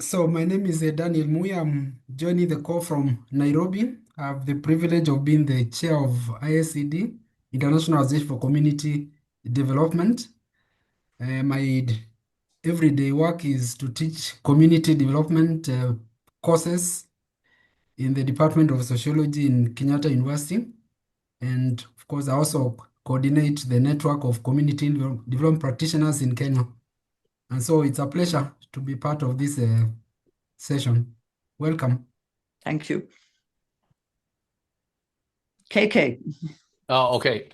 So my name is Daniel Mui. I'm joining the call from Nairobi. I have the privilege of being the chair of IACD, International Association for Community Development. My everyday work is to teach community development courses in the Department of Sociology in Kenyatta University. And of course, I also coordinate the network of community development practitioners in Kenya. And so it's a pleasure to be part of this session. Welcome. Thank you. KK. Oh, okay.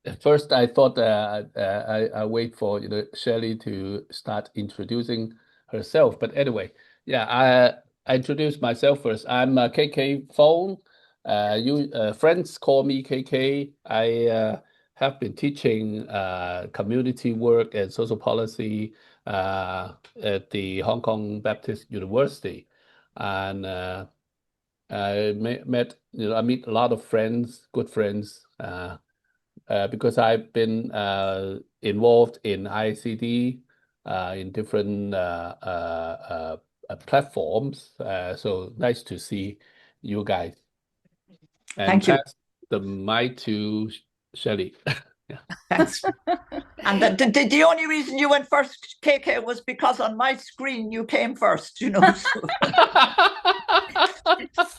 At first, I thought I wait for Shelley to start introducing herself. But anyway, yeah, I introduce myself first. I'm KK Fong. Friends call me KK. I have been teaching community work and social policy at the Hong Kong Baptist University, and I meet a lot of friends, good friends. Because I've been involved in IACD in different platforms. So nice to see you guys. And Thank you. pass the mic to Shelley. Yeah. Thanks. And the only reason you went first, KK, was because on my screen you came first, So.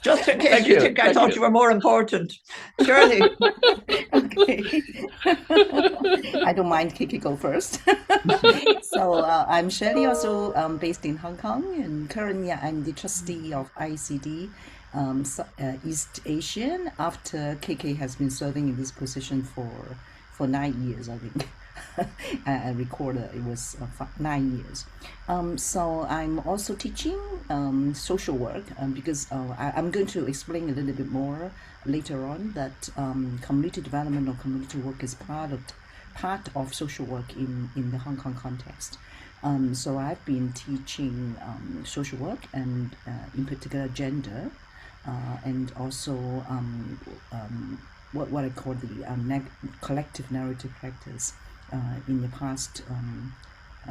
Just in case you think I thought you were more important. Shirley. Okay. I don't mind KK go first. So I'm Shirley, also based in Hong Kong, and currently I'm the trustee of IACD East Asian, after KK has been serving in this position for 9 years, I think. I recorded it was 9 years. So I'm also teaching social work because I'm going to explain a little bit more later on that community development or community work is part of social work in the Hong Kong context. So I've been teaching social work and in particular gender and also what I call the collective narrative practice in the past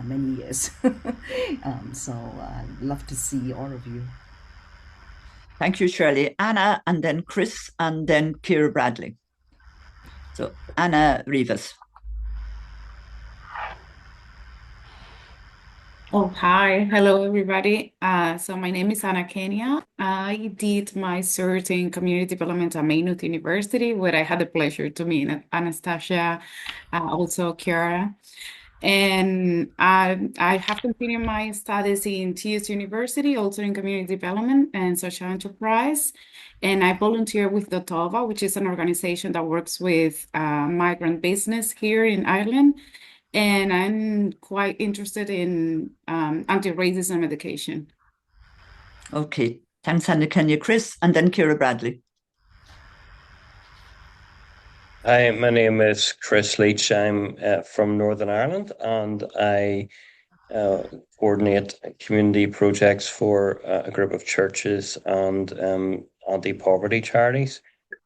many years. So I'd love to see all of you. Thank you, Shirley. Anna, and then Chris, and then Kira Bradley. So Anna Rivas. Oh, hi. Hello, everybody. So my name is Anna Kenya. I did my cert in community development at Maynooth University, where I had the pleasure to meet Anastasia, also Kiara. And I have continued my studies in TS University, also in community development and social enterprise. And I volunteer with the TOVA, which is an organization that works with migrant business here in Ireland. And I'm quite interested in anti-racism education. Okay, thanks, Anna Kenya. Chris, and then Kira Bradley. Hi, my name is Chris Leach. I'm from Northern Ireland, and I coordinate community projects for a group of churches and anti-poverty charities.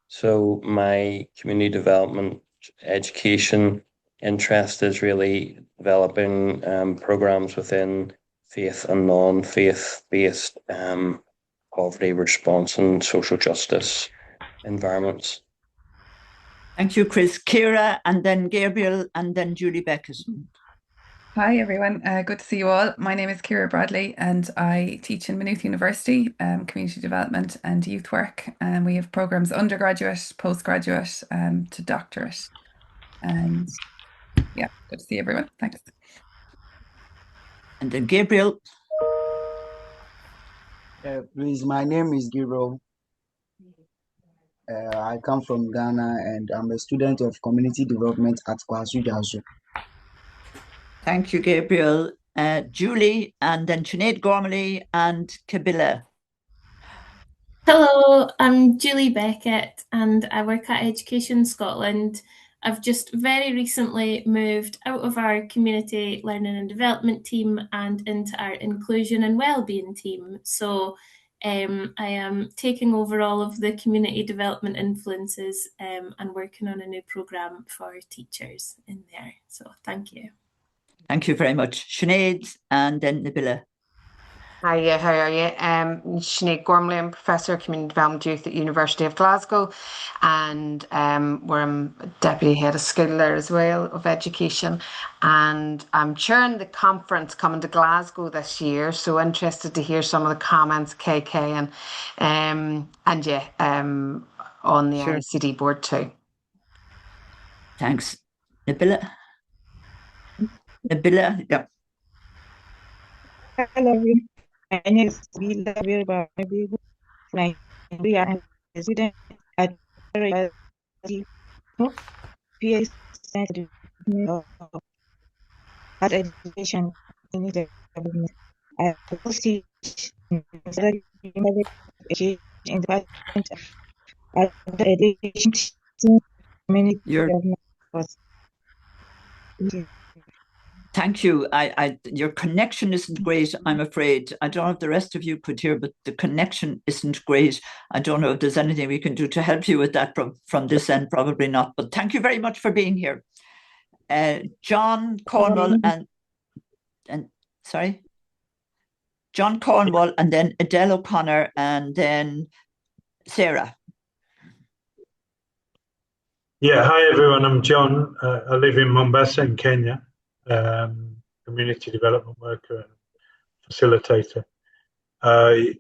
So my community development education interest is really developing programs within faith and non-faith based poverty response and social justice environments. Thank you, Chris. Kira, and then Gabriel, and then Julie Beckett. Hi, everyone. Good to see you all. My name is Kira Bradley, and I teach in Maynooth University, community development and youth work. And we have programs undergraduate, postgraduate, to doctorate. And yeah, good to see everyone. Thanks. And then Gabriel. Please, my name is Gabriel. I come from Ghana, and I'm a student of community development at Kwasu Jasu. Thank you, Gabriel. Julie, and then Sinead Gormley, and Kabila. Hello, I'm Julie Beckett, and I work at Education Scotland. I've just very recently moved out of our community learning and development team and into our inclusion and wellbeing team. So I am taking over all of the community development influences and working on a new programme for teachers in there. So thank you. Thank you very much. Sinead, and then Nabila. Hi, how are you? Sinead Gormley, I'm Professor of Community Development Youth at University of Glasgow, and where I'm Deputy Head of School there as well, of Education. And I'm chairing the conference coming to Glasgow this year, so interested to hear some of the comments, KK, and yeah, on the Sure. IACD board too. Thanks. Nabila? Nabila, yeah. Hello, everyone. My name is Bila Birbabi, Nigeria, and resident at PhD of Art Education in Development. I also teach in education in the Department of Art Education Community Development. Thank you. Thank you. Your connection isn't great, I'm afraid. I don't know if the rest of you could hear, but the connection isn't great. I don't know if there's anything we can do to help you with that from this end. Probably not. But thank you very much for being here. John Cornwall and sorry? John Cornwall, and then Adele O'Connor, and then Sarah. Yeah, hi everyone. I'm John. I live in Mombasa in Kenya. Community development worker and facilitator. I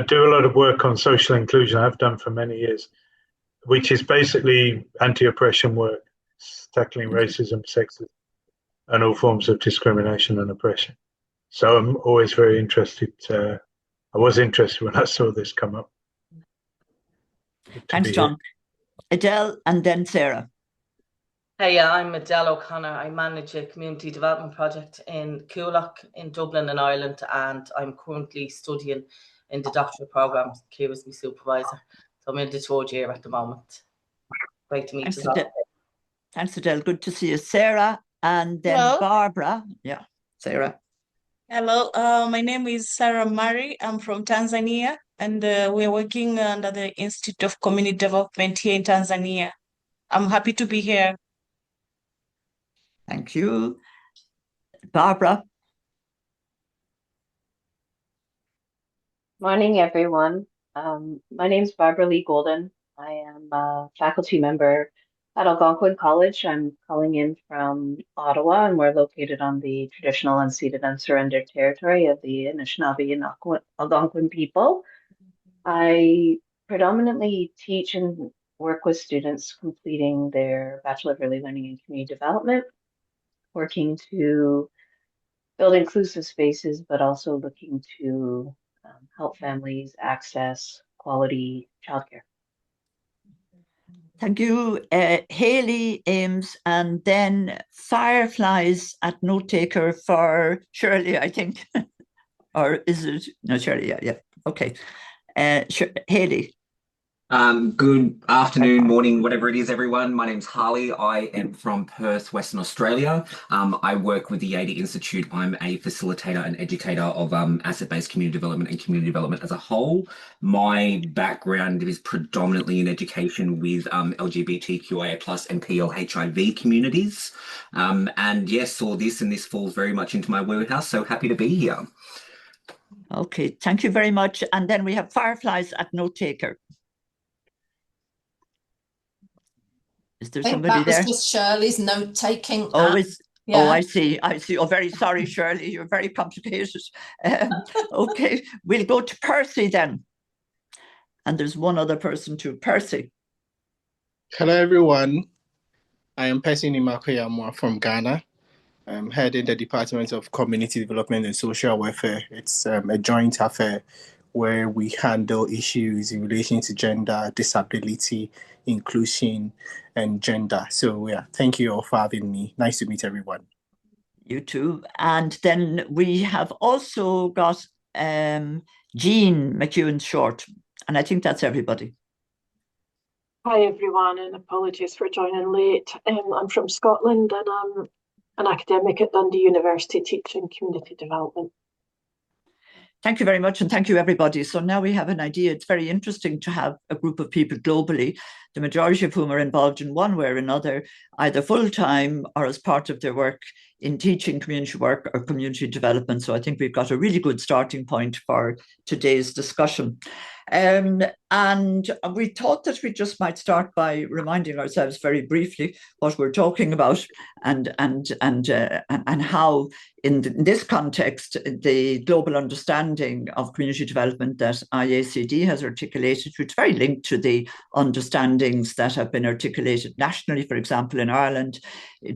do a lot of work on social inclusion. I've done for many years, which is basically anti-oppression work, tackling racism, sexism, and all forms of discrimination and oppression. So I'm always very interested. I was interested when I saw this come up. Thanks, John. Adele, and then Sarah. Hey, I'm Adele O'Connor. I manage a community development project in Coolock in Dublin in Ireland, and I'm currently studying in the doctoral programme. Kira is my supervisor. So I'm in the third year at the moment. Great to meet you all. Thanks, Adele. Good to see you. Sarah, and then Hello. Barbara. Yeah, Sarah. Hello, my name is Sarah Mari. I'm from Tanzania, and we're working under the Institute of Community Development here in Tanzania. I'm happy to be here. Thank you. Barbara. Morning, everyone. My name is Barbara Lee Golden. I am a faculty member at Algonquin College. I'm calling in from Ottawa, and we're located on the traditional unceded and surrendered territory of the Anishinaabe and Algonquin people. I predominantly teach and work with students completing their Bachelor of Early Learning and Community Development, working to build inclusive spaces, but also looking to help families access quality childcare. Thank you, Hayley, Ames, and then Fireflies at Note Taker for Shirley, I think. Or is it? No, Shirley, yeah. Okay. Hayley. Good afternoon, morning, whatever it is, everyone. My name's Harley. I am from Perth, Western Australia. I work with the IACD Institute. I'm a facilitator and educator of asset-based community development and community development as a whole. My background is predominantly in education with LGBTQIA+ and PLHIV communities. And yes, saw this, and this falls very much into my wheelhouse, so happy to be here. Okay, thank you very much. And then we have Fireflies at Note Taker. Is there somebody there? That was just Shirley's note taking. Oh, yeah. Oh, I see. Oh, very sorry, Shirley. You're very complicated. Okay, we'll go to Percy then. And there's one other person too, Percy. Hello, everyone. I am Percy Nimakoyamwa from Ghana. I'm heading the Department of Community Development and Social Welfare. It's a joint affair where we handle issues in relation to gender, disability, inclusion, and gender. So yeah, thank you all for having me. Nice to meet everyone. You too. And then we have also got Jean McEwen-Short, and I think that's everybody. Hi everyone, and apologies for joining late. I'm from Scotland, and I'm an academic at Dundee University teaching community development. Thank you very much, and thank you, everybody. So now we have an idea. It's very interesting to have a group of people globally, the majority of whom are involved in one way or another, either full-time or as part of their work in teaching community work or community development. So I think we've got a really good starting point for today's discussion. And we thought that we just might start by reminding ourselves very briefly what we're talking about and how in this context, the global understanding of community development that IACD has articulated, which is very linked to the understandings that have been articulated nationally, for example, in Ireland,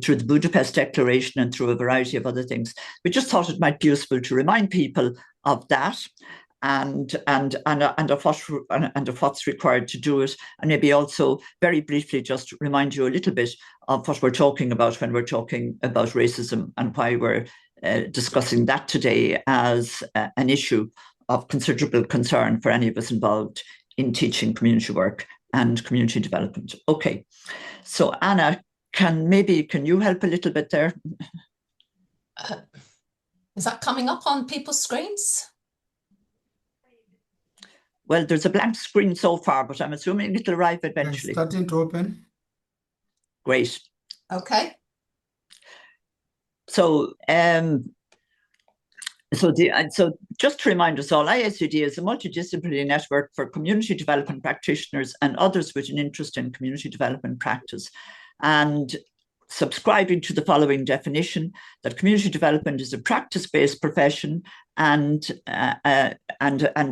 through the Budapest Declaration and through a variety of other things. We just thought it might be useful to remind people of that and of what's required to do it, and maybe also very briefly just remind you a little bit of what we're talking about when we're talking about racism and why we're discussing that today as an issue of considerable concern for any of us involved in teaching community work and community development. Okay, so Anna, can you help a little bit there? Is that coming up on people's screens? Well, there's a blank screen so far, but I'm assuming it'll arrive eventually. It's starting to open. Great. Okay. So, so just to remind us all, IACD is a multidisciplinary network for community development practitioners and others with an interest in community development practice. And subscribing to the following definition, that community development is a practice-based profession and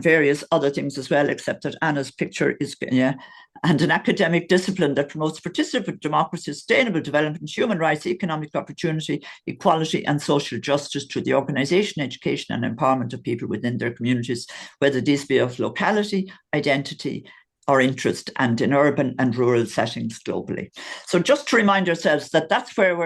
various other things as well, except that Anna's picture is, and an academic discipline that promotes participatory democracy, sustainable development, human rights, economic opportunity, equality, and social justice through the organisation, education, and empowerment of people within their communities, whether these be of locality, identity, or interest, and in urban and rural settings globally. So just to remind ourselves that that's where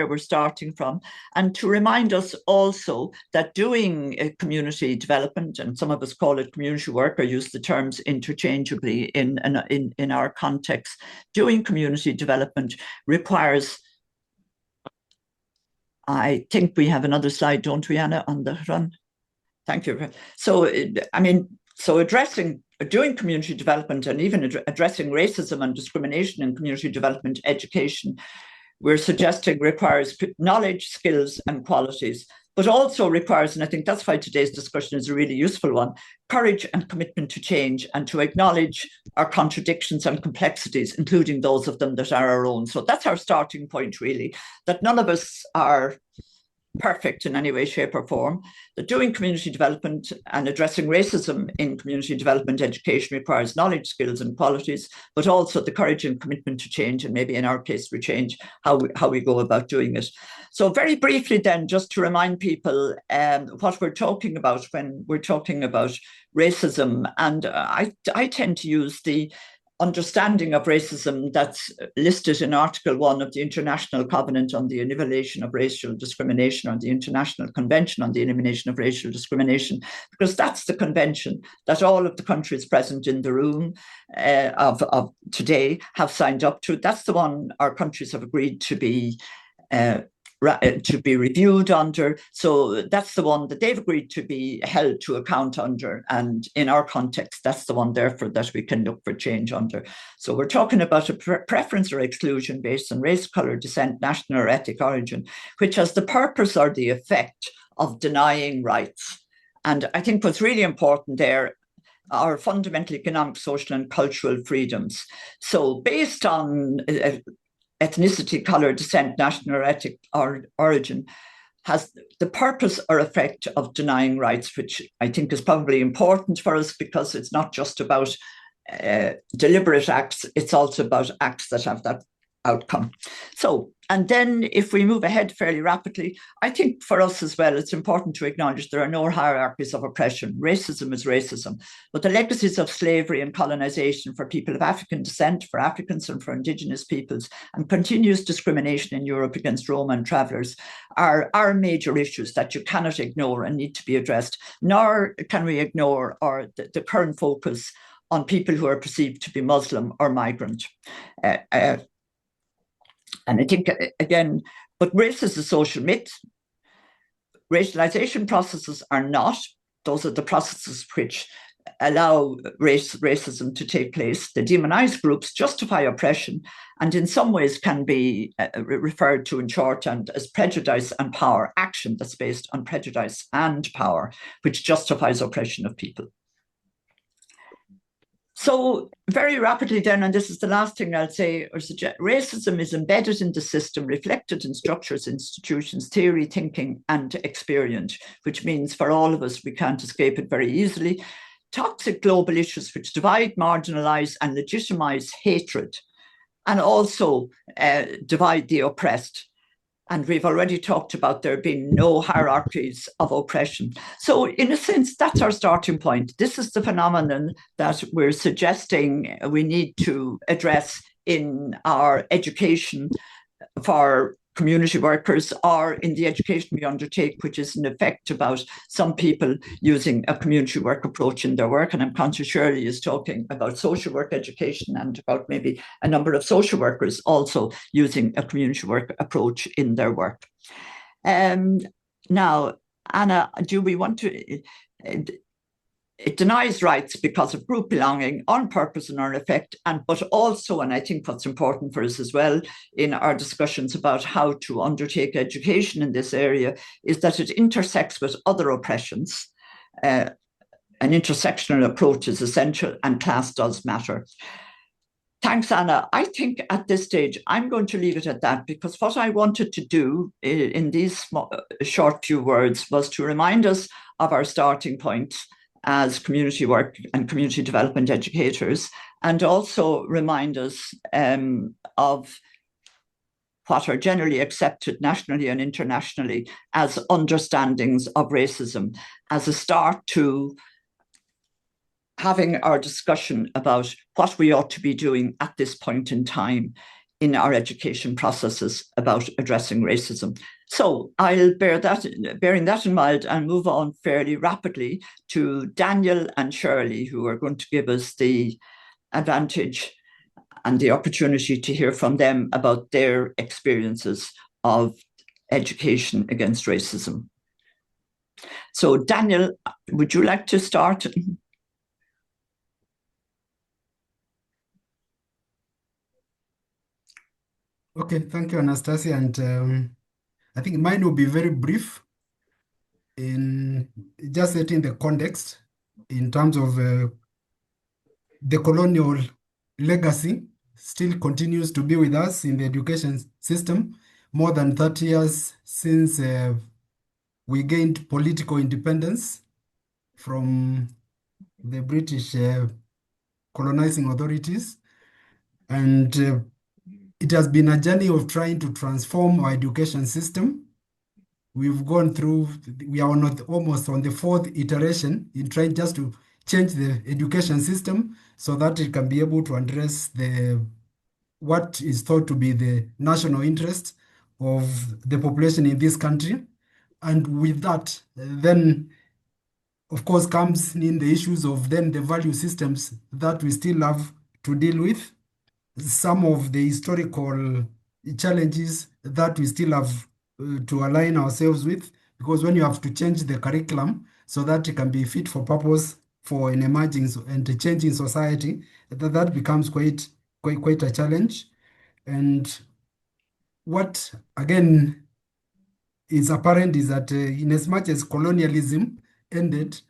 we're starting from, and to remind us also that doing community development, and some of us call it community work or use the terms interchangeably in our context, doing community development requires, I think we have another slide, don't we, Anna, on the run? Thank you. So, doing community development and even addressing racism and discrimination in community development education, we're suggesting requires knowledge, skills, and qualities, but also requires, and I think that's why today's discussion is a really useful one, courage and commitment to change and to acknowledge our contradictions and complexities, including those of them that are our own. So that's our starting point, really, that none of us are perfect in any way, shape, or form. That doing community development and addressing racism in community development education requires knowledge, skills, and qualities, but also the courage and commitment to change, and maybe in our case, we change how we go about doing it. So very briefly then, just to remind people what we're talking about when we're talking about racism, and I tend to use the understanding of racism that's listed in Article 1 of the International Covenant on the Elimination of Racial Discrimination, or the International Convention on the Elimination of Racial Discrimination, because that's the convention that all of the countries present in the room of today have signed up to. That's the one our countries have agreed to be reviewed under. So that's the one that they've agreed to be held to account under. And in our context, that's the one, therefore, that we can look for change under. So we're talking about a preference or exclusion based on race, colour, descent, national or ethnic origin, which has the purpose or the effect of denying rights. And I think what's really important there are fundamental economic, social, and cultural freedoms. So based on ethnicity, colour, descent, national or ethnic origin, has the purpose or effect of denying rights, which I think is probably important for us because it's not just about deliberate acts, it's also about acts that have that outcome. So, and then if we move ahead fairly rapidly, I think for us as well, it's important to acknowledge there are no hierarchies of oppression. Racism is racism, but the legacies of slavery and colonization for people of African descent, for Africans and for Indigenous peoples, and continuous discrimination in Europe against Roma and travellers are major issues that you cannot ignore and need to be addressed, nor can we ignore the current focus on people who are perceived to be Muslim or migrant. And I think, again, but race is a social myth. Racialization processes are not. Those are the processes which allow racism to take place. The demonized groups justify oppression and in some ways can be referred to in shorthand as prejudice and power action that's based on prejudice and power, which justifies oppression of people. So very rapidly then, and this is the last thing I'll say or suggest, racism is embedded in the system, reflected in structures, institutions, theory, thinking, and experience, which means for all of us, we can't escape it very easily. Toxic global issues which divide, marginalize, and legitimize hatred, and also divide the oppressed. And we've already talked about there being no hierarchies of oppression. So in a sense, that's our starting point. This is the phenomenon that we're suggesting we need to address in our education for community workers or in the education we undertake, which is in effect about some people using a community work approach in their work. And I'm conscious Shirley is talking about social work education and about maybe a number of social workers also using a community work approach in their work. Now, Anna, do we want to... It denies rights because of group belonging on purpose and on effect, but also, and I think what's important for us as well in our discussions about how to undertake education in this area is that it intersects with other oppressions. An intersectional approach is essential and class does matter. Thanks, Anna. I think at this stage, I'm going to leave it at that because what I wanted to do in these short few words was to remind us of our starting point as community work and community development educators, and also remind us of what are generally accepted nationally and internationally as understandings of racism, as a start to having our discussion about what we ought to be doing at this point in time in our education processes about addressing racism. So I'll bearing that in mind and move on fairly rapidly to Daniel and Shirley, who are going to give us the advantage and the opportunity to hear from them about their experiences of education against racism. So Daniel, would you like to start? Okay, thank you, Anastasia. And I think mine will be very brief in just setting the context in terms of the colonial legacy still continues to be with us in the education system more than 30 years since we gained political independence from the British colonizing authorities. And it has been a journey of trying to transform our education system. We've gone through, we are almost on the fourth iteration in trying just to change the education system so that it can be able to address what is thought to be the national interest of the population in this country. And with that, then, of course, comes in the issues of then the value systems that we still have to deal with, some of the historical challenges that we still have to align ourselves with, because when you have to change the curriculum so that it can be fit for purpose for an emerging and changing society, that becomes quite a challenge. And what, again, is apparent is that in as much as colonialism ended,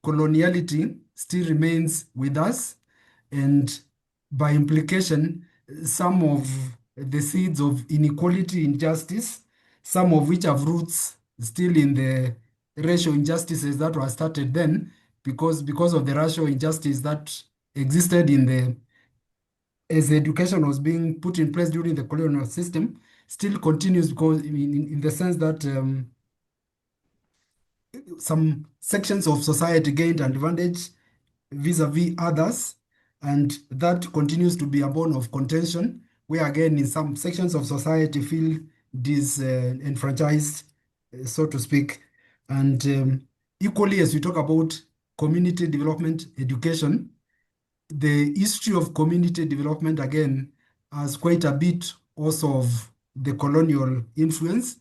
coloniality still remains with us. And by implication, some of the seeds of inequality, injustice, some of which have roots still in the racial injustices that were started then, because of the racial injustice that existed as education was being put in place during the colonial system, still continues because in the sense that some sections of society gained an advantage vis-a-vis others, and that continues to be a bone of contention, where again in some sections of society feel disenfranchised, so to speak. And equally, as we talk about community development education, the history of community development again has quite a bit also of the colonial influence.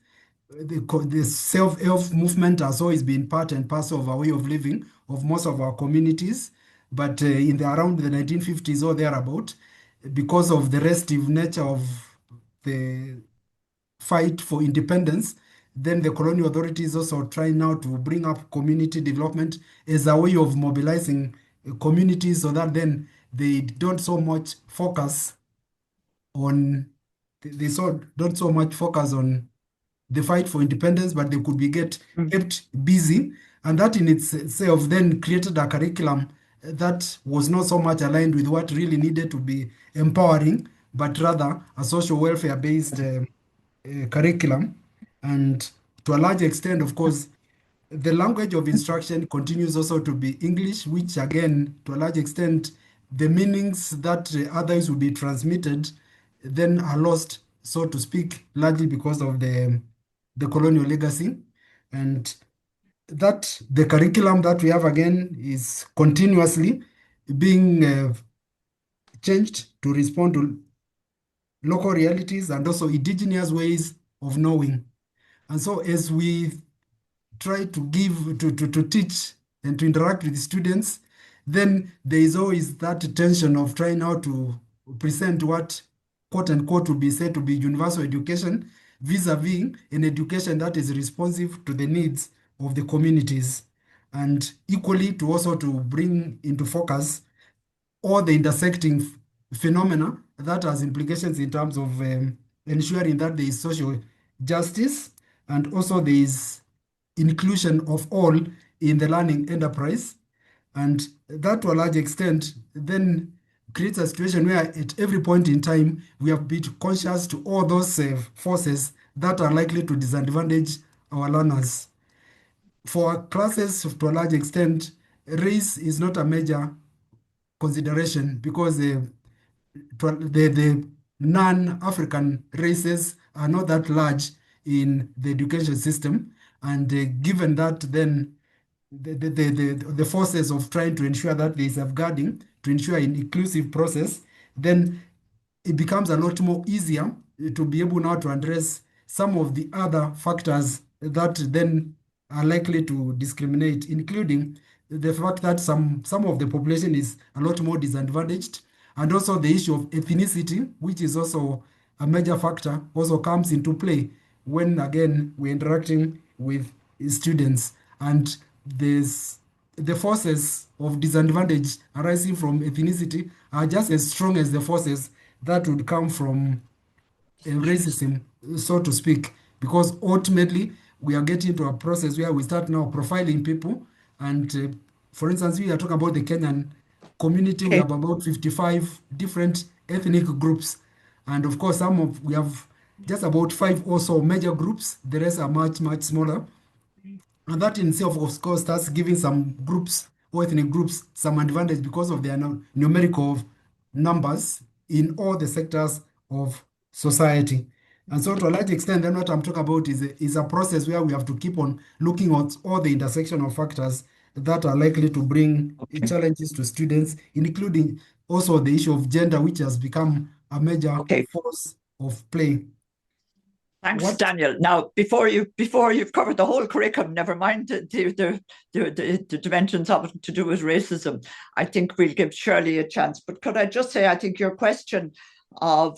The self-help movement has always been part and parcel of our way of living of most of our communities. but around the 1950s or thereabout, because of the restive nature of the fight for independence, then the colonial authorities also try now to bring up community development as a way of mobilizing communities so that then they don't so much focus on don't so much focus on the fight for independence, but they could be kept busy. And that in itself then created a curriculum that was not so much aligned with what really needed to be empowering, but rather a social welfare-based curriculum. And to a large extent, of course, the language of instruction continues also to be English, which again, to a large extent, the meanings that others will be transmitted then are lost, so to speak, largely because of the colonial legacy. And that the curriculum that we have again is continuously being changed to respond to local realities and also indigenous ways of knowing. And so as we try to give, to teach and to interact with the students, then there is always that tension of trying how to present what quote unquote would be said to be universal education vis-a-vis an education that is responsive to the needs of the communities, and equally to also to bring into focus all the intersecting phenomena that has implications in terms of ensuring that there is social justice and also there is inclusion of all in the learning enterprise. And that to a large extent then creates a situation where at every point in time we have been conscious to all those forces that are likely to disadvantage our learners. For classes, to a large extent, race is not a major consideration because the non-African races are not that large in the education system. And given that, then the forces of trying to ensure that there is safeguarding, to ensure an inclusive process, then it becomes a lot more easier to be able now to address some of the other factors that then are likely to discriminate, including the fact that some of the population is a lot more disadvantaged, and also the issue of ethnicity, which is also a major factor, also comes into play when again we're interacting with students. And the forces of disadvantage arising from ethnicity are just as strong as the forces that would come from racism, so to speak, because ultimately we are getting to a process where we start now profiling people. And for instance, we are talking about the Kenyan community. We have about 55 different ethnic groups, and of course we have just about 5 or so major groups. The rest are much smaller, and that in itself, of course, starts giving some groups or ethnic groups some advantage because of their numerical numbers in all the sectors of society. And so to a large extent, then what I'm talking about is a process where we have to keep on looking at all the intersection of factors that are likely to bring challenges to students, including also the issue of gender, which has become a major force of play. Thanks, Daniel. Now, before you've covered the whole curriculum, never mind the dimensions of it to do with racism, I think we'll give Shirley a chance. But could I just say, I think your question of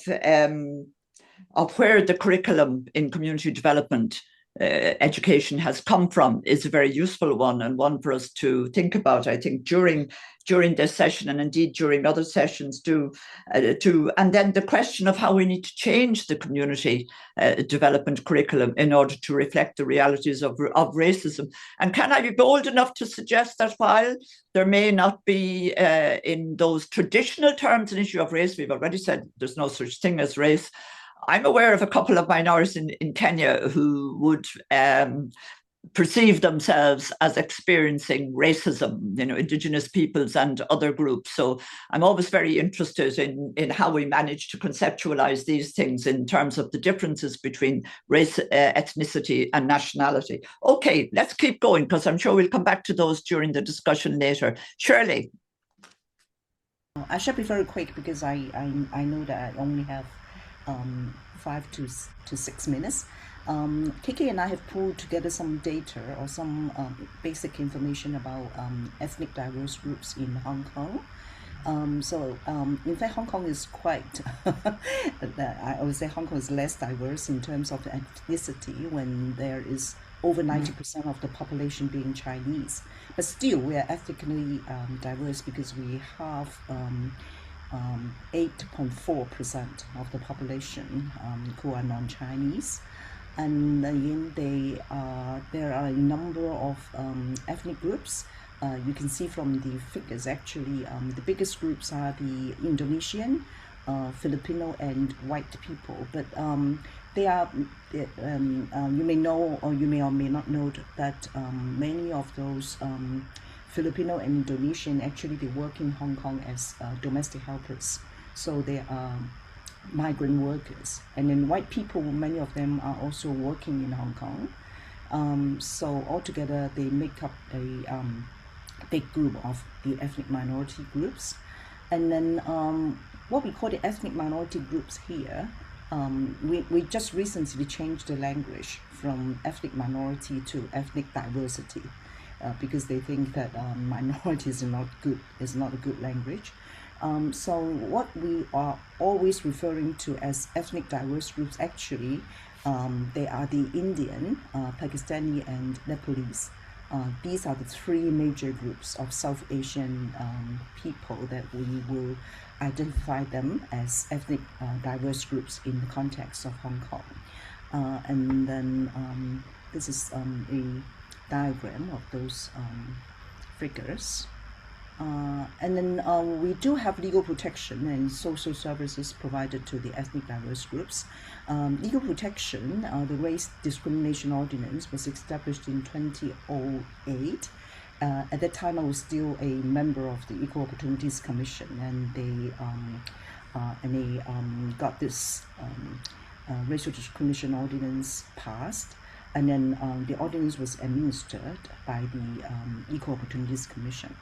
where the curriculum in community development education has come from is a very useful one, and one for us to think about, I think, during this session, and indeed during other sessions and then the question of how we need to change the community development curriculum in order to reflect the realities of racism. And can I be bold enough to suggest that while there may not be in those traditional terms an issue of race, we've already said there's no such thing as race, I'm aware of a couple of minorities in Kenya who would perceive themselves as experiencing racism, Indigenous peoples and other groups. So I'm always very interested in how we manage to conceptualize these things in terms of the differences between race, ethnicity and nationality. Okay, let's keep going, because I'm sure we'll come back to those during the discussion later. Shirley. I shall be very quick because I know that I only have 5 to 6 minutes. Kiki and I have pulled together some data or some basic information about ethnic diverse groups in Hong Kong. In fact, Hong Kong is quite, I would say Hong Kong is less diverse in terms of ethnicity when there is over 90% of the population being Chinese. But still, we are ethnically diverse because we have 8.4% of the population who are non-Chinese. And again, there are a number of ethnic groups. You can see from the figures, actually, the biggest groups are the Indonesian, Filipino, and white people. But they are, you may know, or you may or may not know that many of those Filipino and Indonesian, actually, they work in Hong Kong as domestic helpers. So they are migrant workers. And then white people, many of them are also working in Hong Kong. So altogether, they make up a big group of the ethnic minority groups. And then what we call the ethnic minority groups here, we just recently changed the language from ethnic minority to ethnic diversity because they think that minority is not a good language. So what we are always referring to as ethnic diverse groups, actually, they are the Indian, Pakistani, and Nepalese. These are the three major groups of South Asian people that we will identify them as ethnic diverse groups in the context of Hong Kong. And then this is a diagram of those figures. And then we do have legal protection and social services provided to the ethnic diverse groups. Legal protection, the Race Discrimination Ordinance was established in 2008. At that time, I was still a member of the Equal Opportunities Commission, and they got this Racial Discrimination Ordinance passed. And then the ordinance was administered by the Equal Opportunities Commission.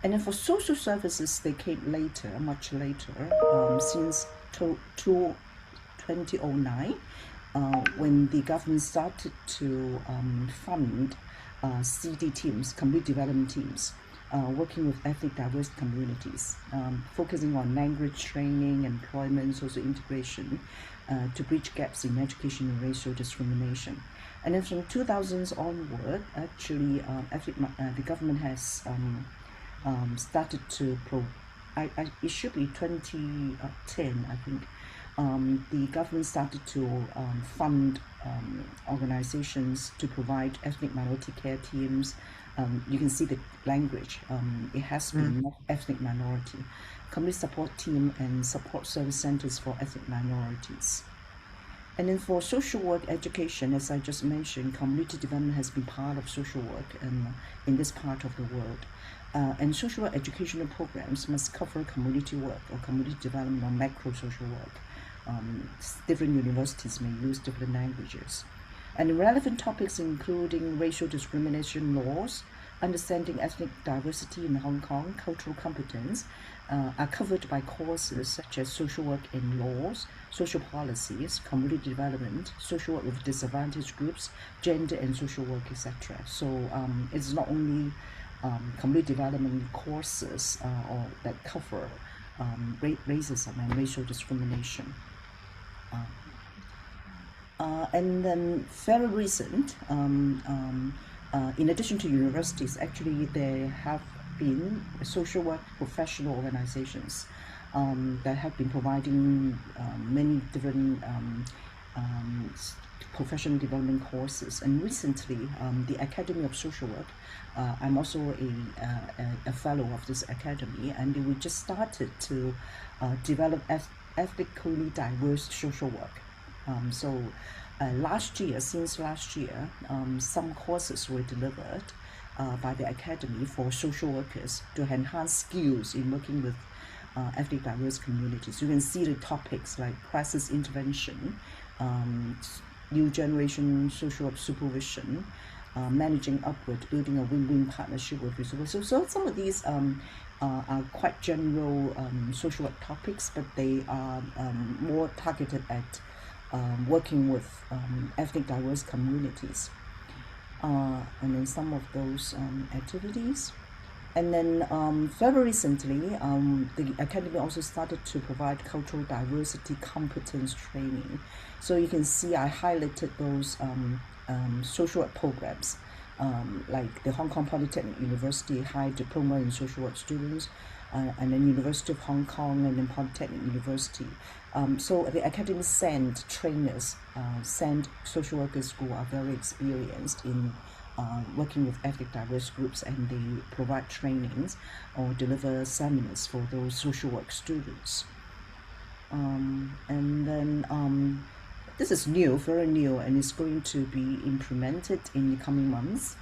And then for social services, they came later, much later, since 2009, when the government started to fund CD teams, community development teams, working with ethnic diverse communities, focusing on language training, employment, social integration, to bridge gaps in education and racial discrimination. And then from 2000s onward, actually, the government has started to it should be 2010, I think. The government started to fund organizations to provide ethnic minority care teams. You can see the language. It has been ethnic minority, community support team, and support service centers for ethnic minorities. And then for social work education, as I just mentioned, community development has been part of social work in this part of the world. And social work educational programs must cover community work or community development or macro social work. Different universities may use different languages. And relevant topics including racial discrimination laws, understanding ethnic diversity in Hong Kong, cultural competence, are covered by courses such as social work and laws, social policies, community development, social work with disadvantaged groups, gender and social work, etc. So it's not only community development courses or that cover racism and racial discrimination. And then very recent, in addition to universities, actually there have been social work professional organizations that have been providing many different professional development courses. And recently, the Academy of Social Work, I'm also a fellow of this academy, and we just started to develop ethnically diverse social work. Since last year, some courses were delivered by the Academy for social workers to enhance skills in working with ethnic diverse communities. You can see the topics like crisis intervention, new generation social work supervision, managing upward, building a win-win partnership with resources. So some of these are quite general social work topics, but they are more targeted at working with ethnic diverse communities. And then some of those activities. And then very recently, the Academy also started to provide cultural diversity competence training. So you can see I highlighted those social work programs, like the Hong Kong Polytechnic University High Diploma in Social Work students, and then University of Hong Kong, and then Polytechnic University. So the Academy send trainers, send social workers who are very experienced in working with ethnic diverse groups, and they provide trainings or deliver seminars for those social work students. And then this is new, very new, and it's going to be implemented in the coming months.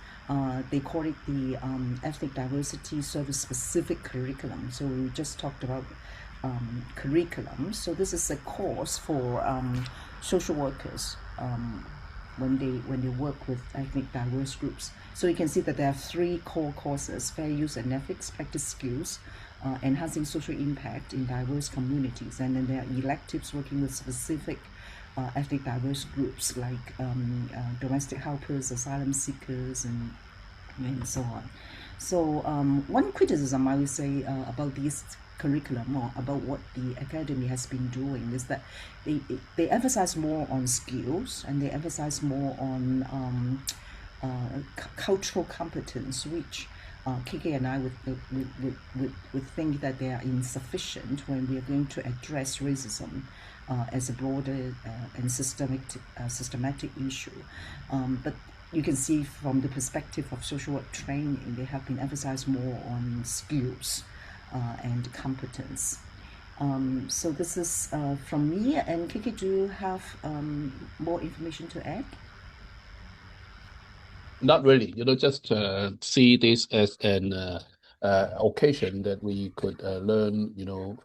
They call it the Ethnic Diversity Service Specific Curriculum. So we just talked about curriculum. So this is a course for social workers when they work with ethnic diverse groups. So you can see that there are 3 core courses: fair use and ethics, practice skills, enhancing social impact in diverse communities. And then there are electives working with specific ethnic diverse groups like domestic helpers, asylum seekers, and so on. So one criticism I would say about these curriculum, or about what the Academy has been doing, is that they emphasize more on skills, and they emphasize more on cultural competence, which KK and I would think that they are insufficient when we are going to address racism as a broader and systematic issue. But you can see from the perspective of social work training, they have been emphasized more on skills and competence. So this is from me. And Kiki, do you have more information to add? Not really, just see this as an occasion that we could learn,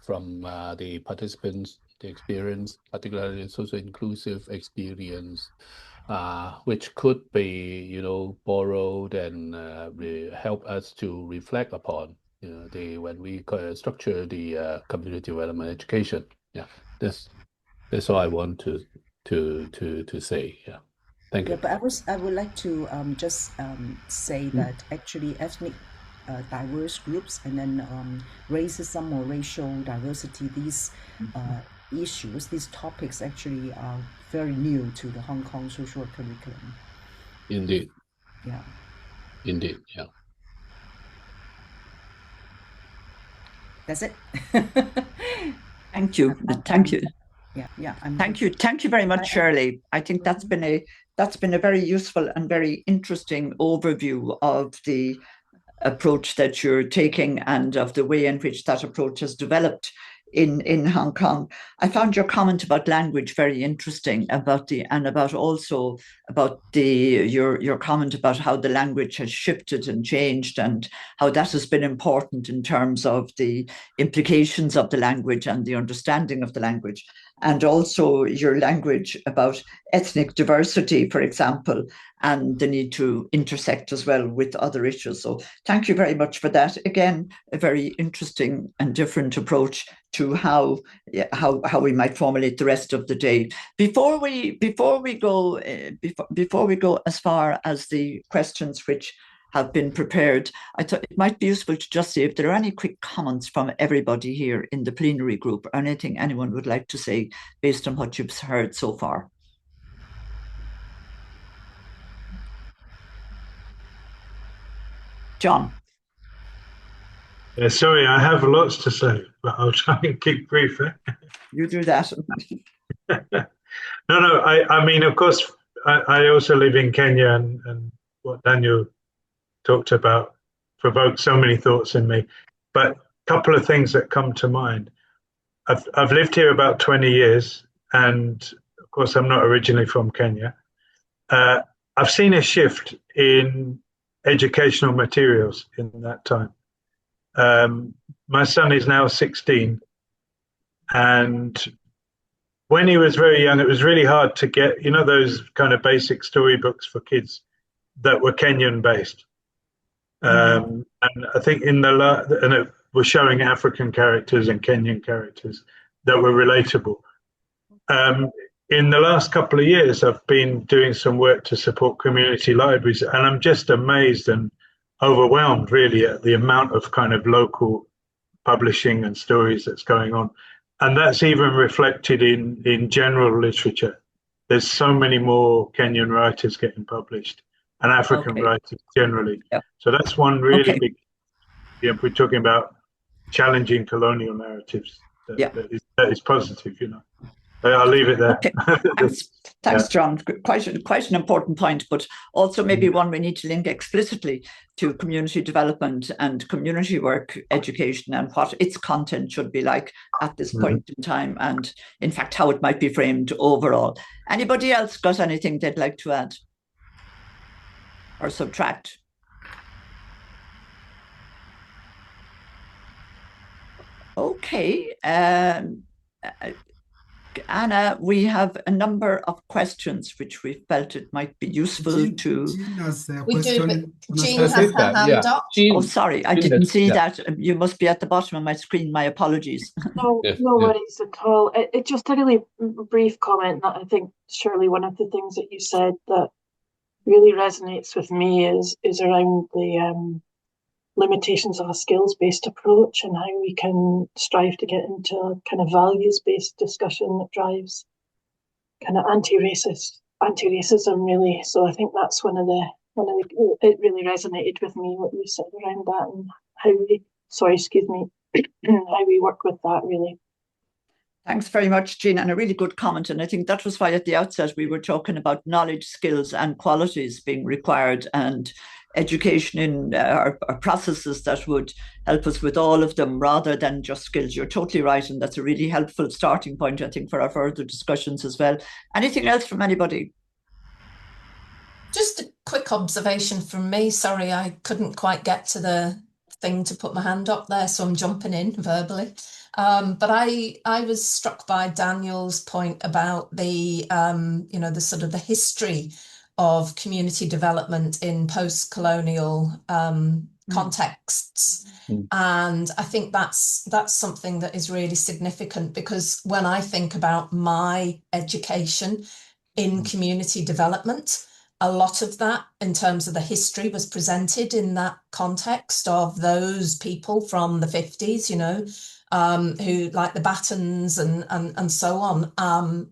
from the participants, the experience, particularly social inclusive experience, which could be, borrowed and help us to reflect upon, when we structure the community development education. Yeah, that's all I want to say. Yeah. Thank you. But I would like to just say that actually ethnic diverse groups, and then racism or racial diversity, these issues, these topics actually are very new to the Hong Kong social work curriculum. Indeed. Yeah. Indeed. Yeah. That's it. Thank you. Thank you. Yeah. Thank you. Thank you very much, Shirley. I think that's been a very useful and very interesting overview of the approach that you're taking and of the way in which that approach has developed in Hong Kong. I found your comment about language very interesting, about your comment about how the language has shifted and changed, and how that has been important in terms of the implications of the language and the understanding of the language. And also your language about ethnic diversity, for example, and the need to intersect as well with other issues. So thank you very much for that. Again, a very interesting and different approach to how we might formulate the rest of the day. Before we go as far as the questions which have been prepared, I thought it might be useful to just see if there are any quick comments from everybody here in the plenary group, or anything anyone would like to say based on what you've heard so far. John. Sorry, I have lots to say, but I'll try and keep brief. You do that. No, I mean, of course, I also live in Kenya, and what Daniel talked about provoked so many thoughts in me. But a couple of things that come to mind. I've lived here about 20 years, and of course, I'm not originally from Kenya. I've seen a shift in educational materials in that time. My son is now 16, and when he was very young, it was really hard to get, those kind of basic storybooks for kids that were Kenyan based. And I think and it was showing African characters and Kenyan characters that were relatable. in the last couple of years, I've been doing some work to support community libraries, and I'm just amazed and overwhelmed, really, at the amount of kind of local publishing and stories that's going on. And that's even reflected in general literature. There's so many more Kenyan writers getting published, and African writers generally. Yep. So that's one really big, we're talking about challenging colonial narratives. That is positive, you know. I'll leave it there. Okay. Thanks, John. Quite an important point, but also maybe one we need to link explicitly to community development and community work education and what its content should be like at this point in time, and in fact how it might be framed overall. Anybody else got anything they'd like to add or subtract? Okay. Anna, we have a number of questions which we felt it might be useful to. Jean has a We do, question. but Jean has her hand up. Oh, sorry, I didn't see that. You must be at the bottom of my screen. My apologies. No worries at all. It's just a really brief comment that I think, Shirley, one of the things that you said that really resonates with me is around the limitations of a skills-based approach and how we can strive to get into a kind of values-based discussion that drives kind of anti-racism really. So I think that's one of the it really resonated with me what you said around that and how we how we work with that really. Thanks very much, Jean, and a really good comment. And I think that was why at the outset we were talking about knowledge, skills and qualities being required, and education in our processes that would help us with all of them rather than just skills. You're totally right, and that's a really helpful starting point, I think, for our further discussions as well. Anything else from anybody? Just a quick observation from me. Sorry, I couldn't quite get to the thing to put my hand up there, so I'm jumping in verbally. But I was struck by Daniel's point about the the sort of the history of community development in post-colonial contexts. And I think that's something that is really significant, because when I think about my education in community development, a lot of that in terms of the history was presented in that context of those people from the 50s, who like the Battens and so on. And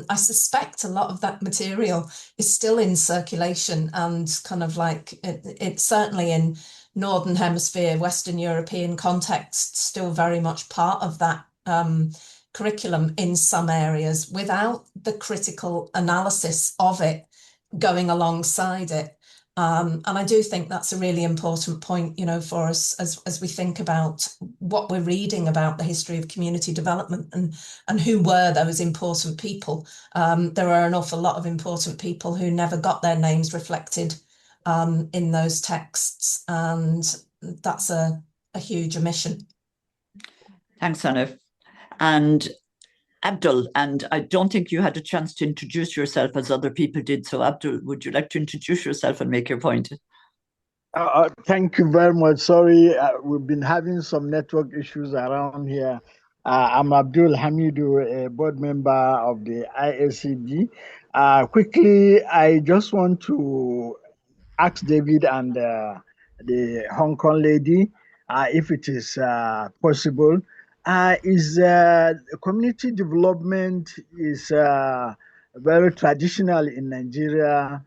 I suspect a lot of that material is still in circulation and kind of like it's certainly in Northern Hemisphere, Western European context, still very much part of that curriculum in some areas without the critical analysis of it going alongside it. And I do think that's a really important point, for us as we think about what we're reading about the history of community development and who were those important people. There are an awful lot of important people who never got their names reflected in those texts, and that's a huge omission. Thanks, Anna. And Abdul, and I don't think you had a chance to introduce yourself as other people did. So Abdul, would you like to introduce yourself and make your point? Thank you very much. Sorry, we've been having some network issues around here. I'm Abdul Hamidu, a board member of the IACD. Quickly, I just want to ask David and the Hong Kong lady if it is possible. Is community development is very traditional in Nigeria,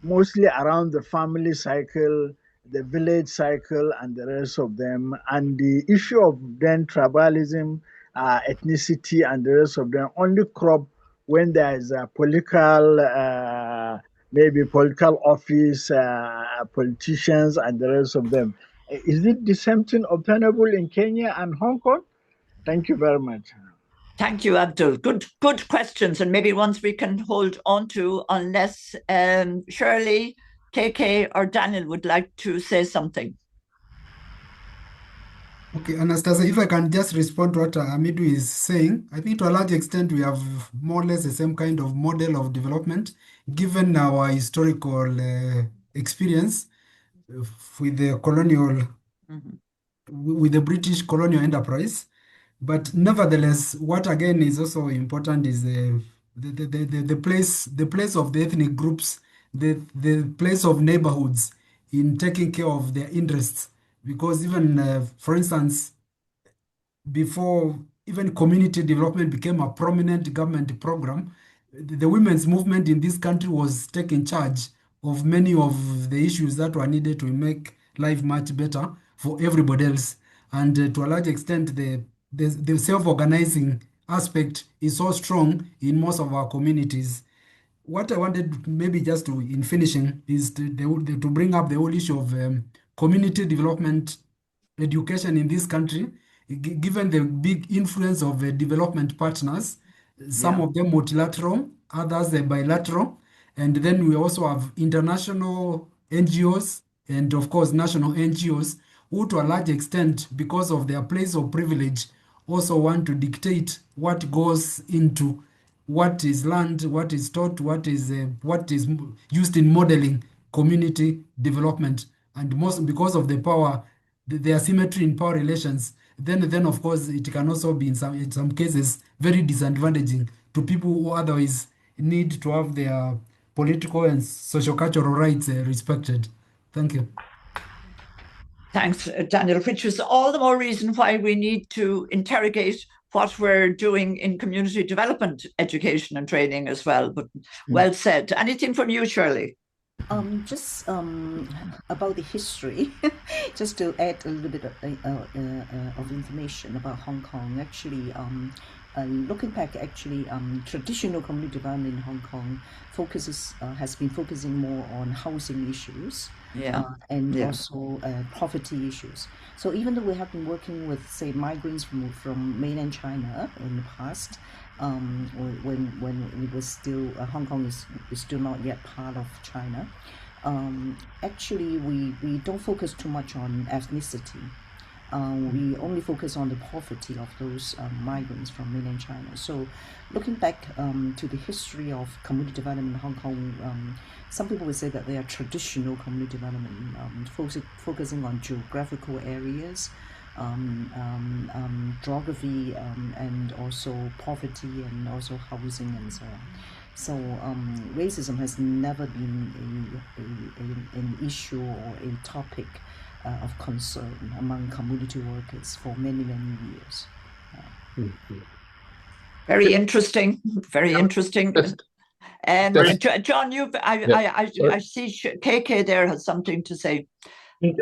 mostly around the family cycle, the village cycle, and the rest of them. And the issue of then tribalism, ethnicity, and the rest of them only crop when there is a political, maybe political office, politicians, and the rest of them. Is it the same thing obtainable in Kenya and Hong Kong? Thank you very much. Thank you, Abdul. Good questions, and maybe ones we can hold on to, unless Shirley, KK, or Daniel would like to say something. Okay, Anastasia, if I can just respond to what Amidu is saying, I think to a large extent we have more or less the same kind of model of development, given our historical experience with the colonial, with the British colonial enterprise. But nevertheless, what again is also important is the the place of the ethnic groups, the place of neighborhoods in taking care of their interests. Because even, for instance, before even community development became a prominent government program, the women's movement in this country was taking charge of many of the issues that were needed to make life much better for everybody else. And to a large extent, the self-organizing aspect is so strong in most of our communities. What I wanted maybe just to, in finishing, is to bring up the whole issue of community development education in this country, given the big influence of development partners, some Yeah. of them multilateral, others bilateral, and then we also have international NGOs and of course national NGOs who to a large extent, because of their place of privilege, also want to dictate what goes into what is learned, what is taught, what is used in modeling community development, and most because of the power, the asymmetry in power relations. Then of course it can also be in some cases very disadvantaging to people who otherwise need to have their political and socio-cultural rights respected. Thank you. Thanks, Daniel, which is all the more reason why we need to interrogate what we're doing in community development education and training as well. But well said. Anything from you, Shirley? Just about the history, just to add a little bit of information about Hong Kong. Actually, looking back, traditional community development in Hong Kong has been focusing more on housing issues. Yeah. And Yeah. also poverty issues. So even though we have been working with, say, migrants from mainland China in the past, when it was still Hong Kong is still not yet part of China, actually we don't focus too much on ethnicity. We only focus on the poverty of those migrants from mainland China. So looking back to the history of community development in Hong Kong, some people would say that they are traditional community development, focusing on geographical areas, geography, and also poverty, and also housing, and so on. So racism has never been an issue or a topic of concern among community workers for many years. Very interesting. Very interesting. John, I see KK there has something to say.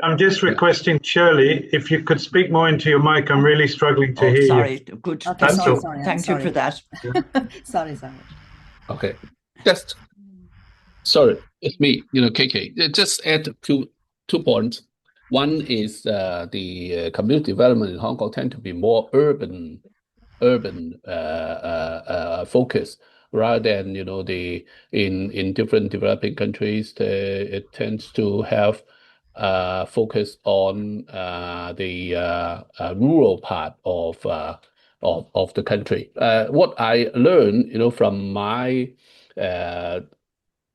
I'm just requesting, Shirley, if you could speak more into your mic. I'm really struggling to hear sorry. you. Good. Okay, sorry. Thank you for that. Sorry. Okay. Just sorry, it's me, KK. Just add two points. One is the community development in Hong Kong tend to be more urban focus rather than in different developing countries. It tends to have focus on the rural part of the country. What I learned, from my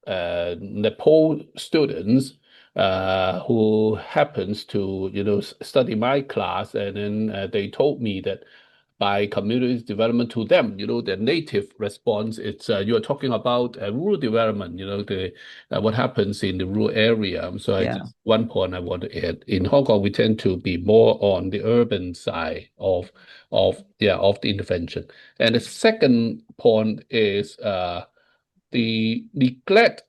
Nepal students who happens to study my class, and then they told me that by community development to them, the native response, it's you're talking about rural development, what happens in the rural area. So just one point I want to add: in Hong Kong, we tend to be more on the urban side of the intervention. And the second point is the neglect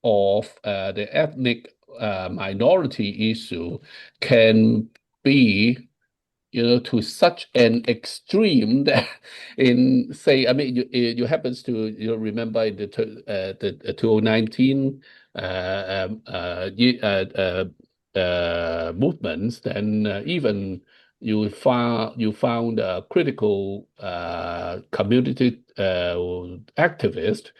of the ethnic minority issue can be to such an extreme that you happens to remember in the 2019 movements, then even you found critical community activists.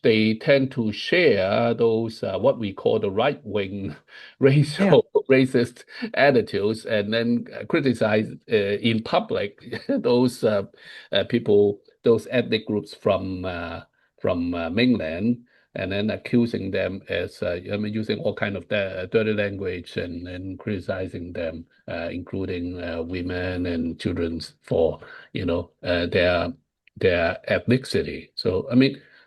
They tend to share those what we call the right-wing racist attitudes, and then criticize in public those people, those ethnic groups from mainland, and then accusing them as using all kind of dirty language and criticizing them, including women and children for their ethnicity. So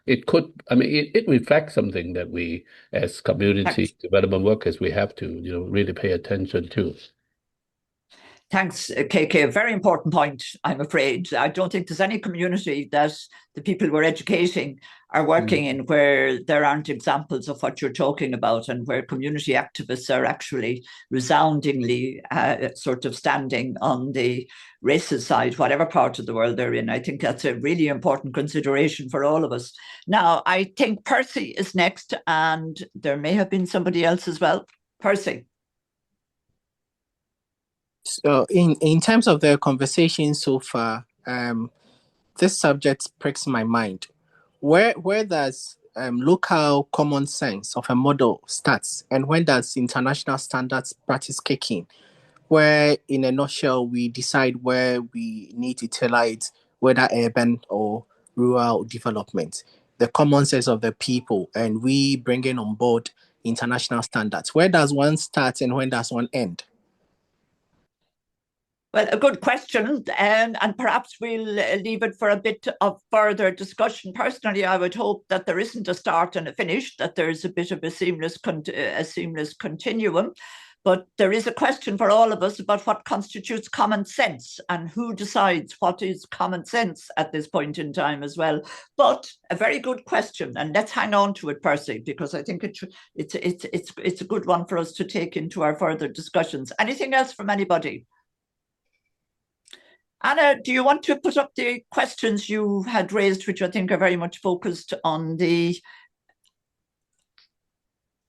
it could, I mean, it reflects something that we, as community development workers, we have to, really pay attention to. Thanks, KK. A very important point, I'm afraid. I don't think there's any community that the people we're educating are working in where there aren't examples of what you're talking about, and where community activists are actually resoundingly sort of standing on the racist side, whatever part of the world they're in. I think that's a really important consideration for all of us. Now, I think Percy is next, and there may have been somebody else as well. Percy. So in terms of the conversation so far, this subject pricks my mind. Where does local common sense of a model starts, and when does international standards practice kick in? Where, in a nutshell, we decide where we need to tailor it, whether urban or rural development, the common sense of the people, and we bringing on board international standards. Where does one start and when does one end? Well, a good question, and perhaps we'll leave it for a bit of further discussion. Personally, I would hope that there isn't a start and a finish, that there's a bit of a seamless continuum. But there is a question for all of us about what constitutes common sense and who decides what is common sense at this point in time as well. But a very good question, and let's hang on to it, Percy, because I think it's a good one for us to take into our further discussions. Anything else from anybody? Anna, do you want to put up the questions you had raised, which I think are very much focused on the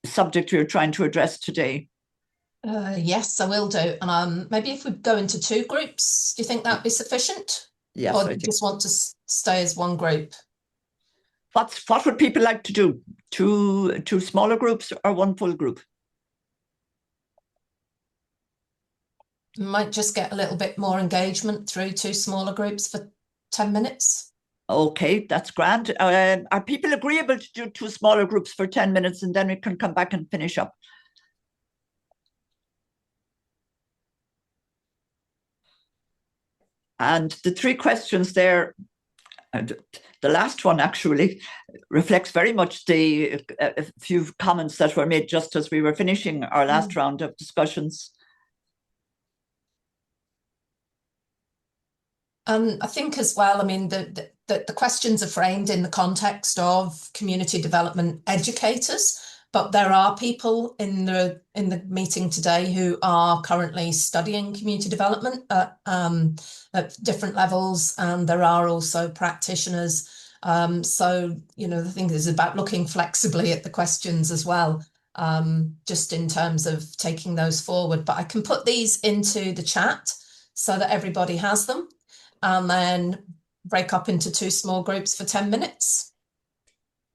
subject we're trying to address today? Yes, I will do. And maybe if we go into two groups, do you think that'd be sufficient? Yes. Or do you just want to stay as one group? What would people like to do? Two smaller groups or one full group? Might just get a little bit more engagement through two smaller groups for 10 minutes. Okay, that's grand. Are people agreeable to do two smaller groups for 10 minutes, and then we can come back and finish up? And the three questions there, and the last one actually reflects very much a few comments that were made just as we were finishing our last round of discussions. I think as well, I mean, the questions are framed in the context of community development educators, but there are people in the meeting today who are currently studying community development at different levels, and there are also practitioners. So, the thing is about looking flexibly at the questions as well, just in terms of taking those forward. But I can put these into the chat so that everybody has them, and then break up into two small groups for 10 minutes.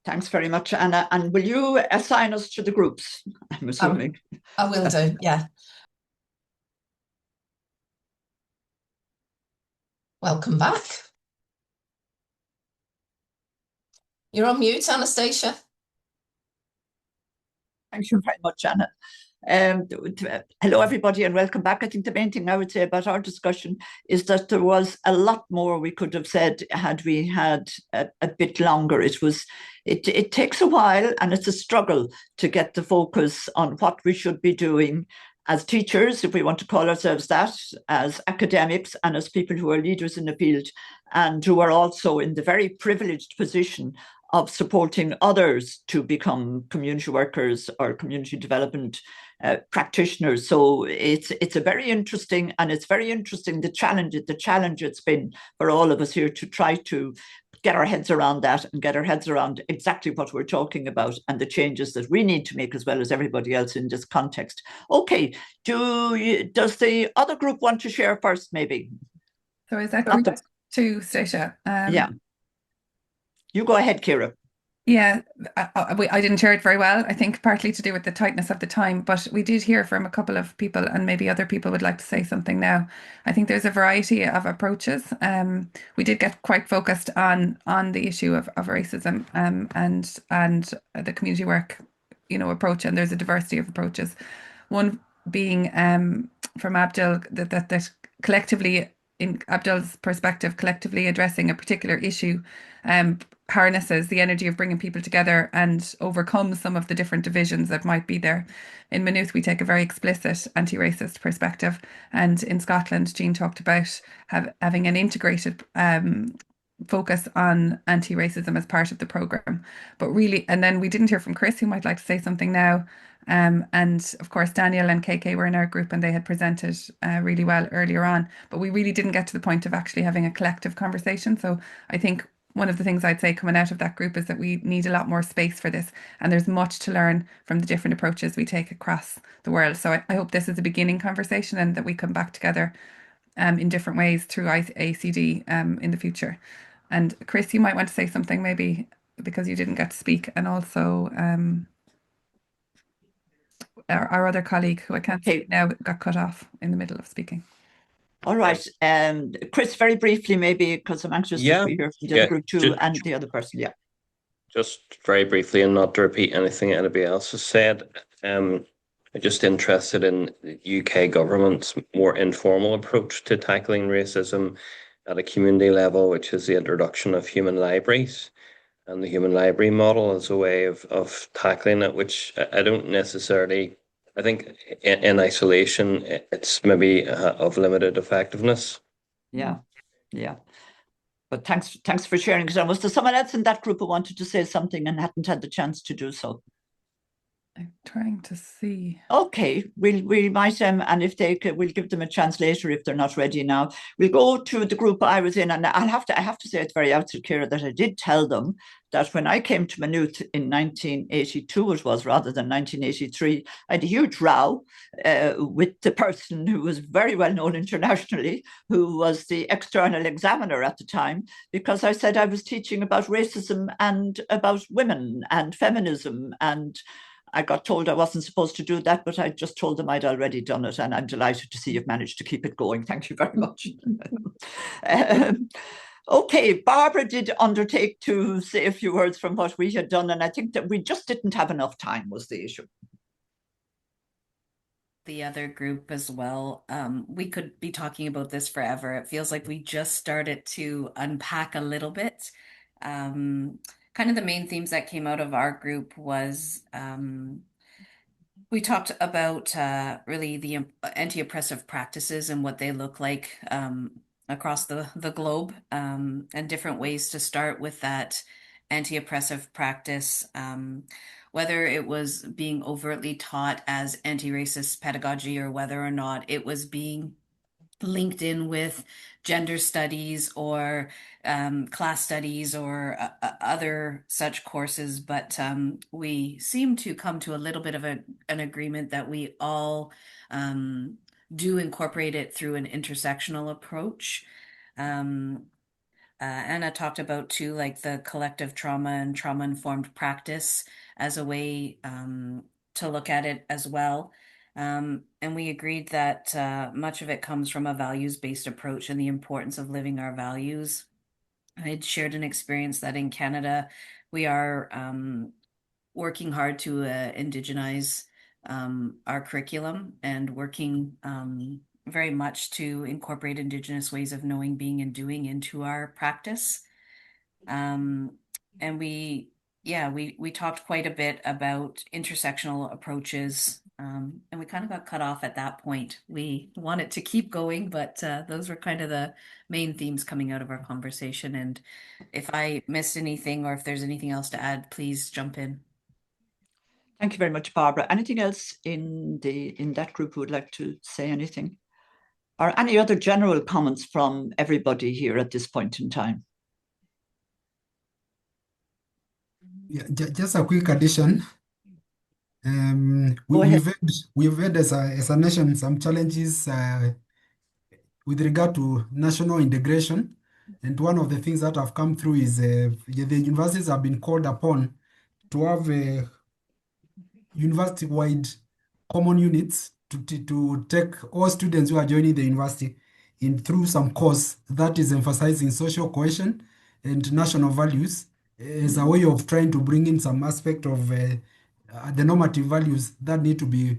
Thanks very much, Anna. And will you assign us to the groups, I'm assuming? I will do, yeah. Welcome back. You're on mute, Anastasia. Thank you very much, Anna. Hello, everybody, and welcome back. I think the main thing I would say about our discussion is that there was a lot more we could have said had we had a bit longer. It takes a while, and it's a struggle to get the focus on what we should be doing as teachers, if we want to call ourselves that, as academics, and as people who are leaders in the field, and who are also in the very privileged position of supporting others to become community workers or community development practitioners. So it's a very interesting, and it's very interesting the challenge it's been for all of us here to try to get our heads around that and get our heads around exactly what we're talking about and the changes that we need to make, as well as everybody else in this context. Okay, does the other group want to share first, maybe? So is that group two, Stacia? Yeah. You go ahead, Kira. Yeah, I didn't hear it very well, I think partly to do with the tightness of the time, but we did hear from a couple of people, and maybe other people would like to say something now. I think there's a variety of approaches. We did get quite focused on the issue of racism and the community work, approach, and there's a diversity of approaches. One being from Abdul, that collectively, in Abdul's perspective, collectively addressing a particular issue harnesses the energy of bringing people together and overcomes some of the different divisions that might be there. In Maynooth, we take a very explicit anti-racist perspective, and in Scotland, Jean talked about having an integrated focus on anti-racism as part of the programme. But really, and then we didn't hear from Chris, who might like to say something now. And of course, Daniel and KK were in our group and they had presented really well earlier on, but we really didn't get to the point of actually having a collective conversation. So I think one of the things I'd say coming out of that group is that we need a lot more space for this, and there's much to learn from the different approaches we take across the world. So I hope this is a beginning conversation and that we come back together in different ways through IACD in the future. And Chris, you might want to say something maybe because you didn't get to speak, and also our other colleague, who I can't see now, got cut off in the middle of speaking. All right. Chris, very briefly, maybe, because I'm anxious to hear from the other group too, and the other person. Yeah. Just very briefly, and not to repeat anything anybody else has said, I'm just interested in the UK government's more informal approach to tackling racism at a community level, which is the introduction of human libraries and the human library model as a way of tackling it, which I don't necessarily, I think in isolation, it's maybe of limited effectiveness. Yeah, yeah. But thanks for sharing. Because was there someone else in that group who wanted to say something and hadn't had the chance to do so? I'm trying to see. Okay, we might and if they could, we'll give them a chance later if they're not ready now. We'll go to the group I was in, and I have to say at the very outset, Ciara, that I did tell them that when I came to Maynooth in 1982, it was rather than 1983, I had a huge row with the person who was very well known internationally, who was the external examiner at the time, because I said I was teaching about racism and about women and feminism, and I got told I wasn't supposed to do that, but I just told them I'd already done it, and I'm delighted to see you've managed to keep it going. Thank you very much. Okay, Barbara did undertake to say a few words from what we had done, and I think that we just didn't have enough time was the issue. The other group as well. We could be talking about this forever. It feels like we just started to unpack a little bit. Kind of the main themes that came out of our group was we talked about really the anti-oppressive practices and what they look like across the globe, and different ways to start with that anti-oppressive practice, whether it was being overtly taught as anti-racist pedagogy or whether or not it was being linked in with gender studies or class studies or other such courses. But we seem to come to a little bit of an agreement that we all do incorporate it through an intersectional approach. Anna talked about too, like the collective trauma and trauma-informed practice as a way to look at it as well. And we agreed that much of it comes from a values-based approach and the importance of living our values. I had shared an experience that in Canada, we are working hard to indigenize our curriculum and working very much to incorporate Indigenous ways of knowing, being, and doing into our practice. And we talked quite a bit about intersectional approaches, and we kind of got cut off at that point. We wanted to keep going, but those were kind of the main themes coming out of our conversation. And if I missed anything or if there's anything else to add, please jump in. Thank you very much, Barbara. Anything else in that group who would like to say anything? Or any other general comments from everybody here at this point in time? Yeah, just a quick addition. We've had as a nation some challenges with regard to national integration, and one of the things that have come through is the universities have been called upon to have university-wide common units to take all students who are joining the university in through some course that is emphasizing social cohesion and national values as a way of trying to bring in some aspect of the normative values that need to be